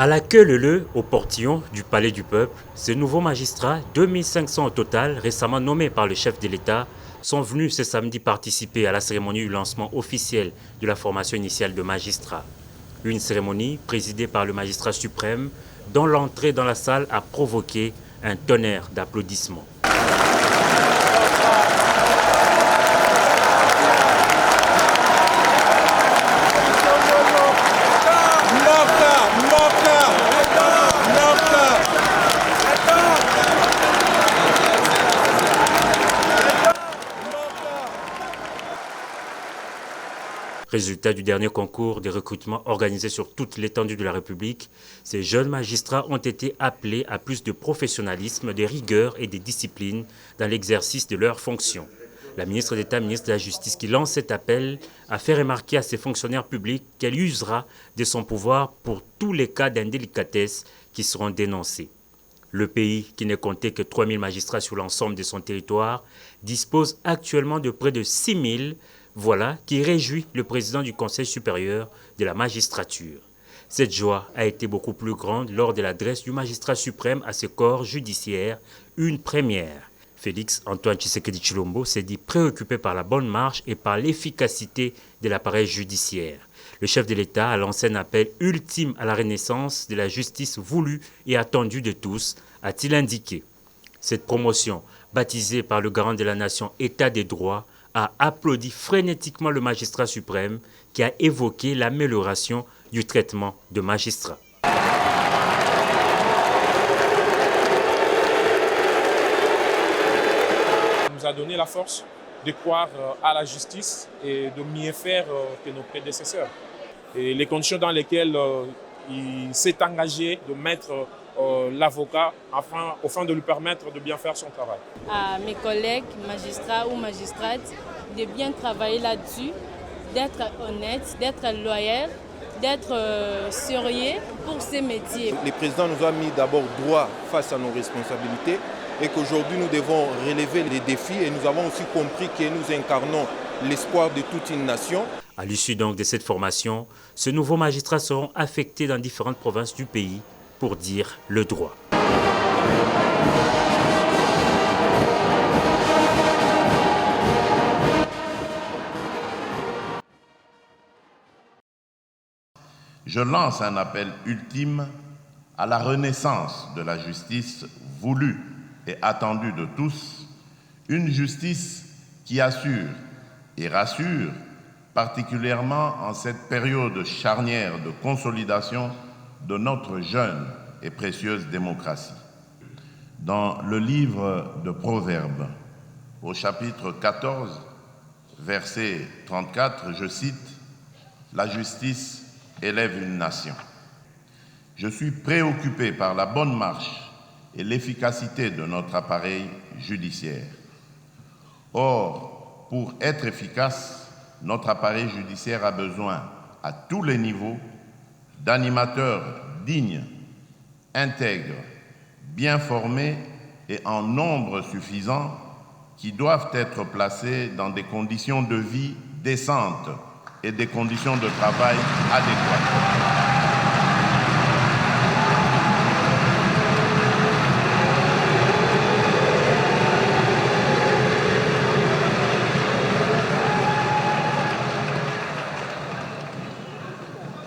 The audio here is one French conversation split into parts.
À la queue leu au portillon du Palais du Peuple, ces nouveaux magistrats, 2500 au total, récemment nommés par le chef de l'État, sont venus ce samedi participer à la cérémonie du lancement officiel de la formation initiale de magistrats. Une cérémonie présidée par le magistrat suprême dont l'entrée dans la salle a provoqué un tonnerre d'applaudissements. Résultat du dernier concours des recrutements organisé sur toute l'étendue de la République, ces jeunes magistrats ont été appelés à plus de professionnalisme, de rigueur et de discipline dans l'exercice de leurs fonctions. La ministre d'État, ministre de la Justice, qui lance cet appel, a fait remarquer à ses fonctionnaires publics qu'elle usera de son pouvoir pour tous les cas d'indélicatesse qui seront dénoncés. Le pays, qui ne comptait que 3000 magistrats sur l'ensemble de son territoire, dispose actuellement de près de 6000. Voilà qui réjouit le président du Conseil supérieur de la magistrature. Cette joie a été beaucoup plus grande lors de l'adresse du magistrat suprême à ce corps judiciaire, une première. Félix Antoine Tshisekedi Tshilombo s'est dit préoccupé par la bonne marche et par l'efficacité de l'appareil judiciaire. Le chef de l'État a lancé un appel ultime à la renaissance de la justice voulue et attendue de tous, a-t-il indiqué. Cette promotion, baptisée par le garant de la nation État des droits, a applaudi frénétiquement le magistrat suprême qui a évoqué l'amélioration du traitement de magistrats. Il nous a donné la force de croire à la justice et de mieux faire que nos prédécesseurs. Et les conditions dans lesquelles il s'est engagé de mettre l'avocat afin de lui permettre de bien faire son travail. À mes collègues, magistrats ou magistrates, de bien travailler là-dessus, d'être honnête, d'être loyal, d'être sérieux pour ces métiers. Le président nous a mis d'abord droit face à nos responsabilités et qu'aujourd'hui nous devons relever les défis et nous avons aussi compris que nous incarnons l'espoir de toute une nation. À l'issue donc de cette formation, ces nouveaux magistrats seront affectés dans différentes provinces du pays pour dire le droit. Je lance un appel ultime à la renaissance de la justice voulue et attendue de tous, une justice qui assure et rassure, particulièrement en cette période charnière de consolidation de notre jeune et précieuse démocratie. Dans le livre de Proverbes, au chapitre 14, verset 34, je cite « La justice élève une nation ». Je suis préoccupé par la bonne marche et l'efficacité de notre appareil judiciaire. Or, pour être efficace, notre appareil judiciaire a besoin, à tous les niveaux, d'animateurs dignes, intègres, bien formés et en nombre suffisant qui doivent être placés dans des conditions de vie décentes et des conditions de travail adéquates.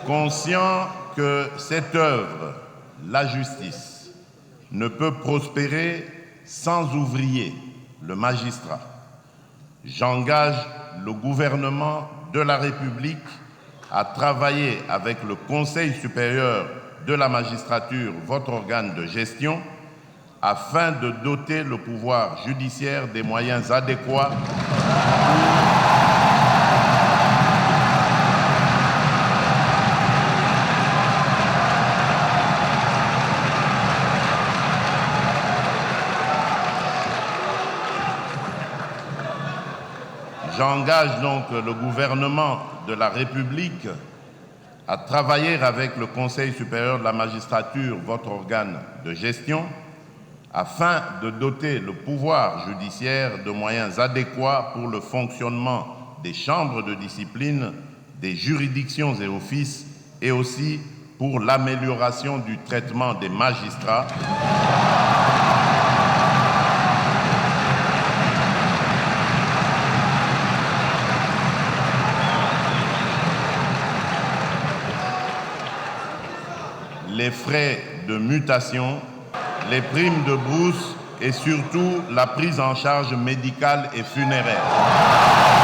Conscient que cette œuvre, la justice, ne peut prospérer sans ouvrier, le magistrat, j'engage le gouvernement de la République à travailler avec le Conseil supérieur de la magistrature, votre organe de gestion, afin de doter le pouvoir judiciaire des moyens adéquats J'engage donc le gouvernement de la République à travailler avec le Conseil supérieur de la magistrature, votre organe de gestion, afin de doter le pouvoir judiciaire de moyens adéquats pour le fonctionnement des chambres de discipline, des juridictions et offices, et aussi pour l'amélioration du traitement des magistrats, les frais de mutation, les primes de brousse et surtout la prise en charge médicale et funéraire.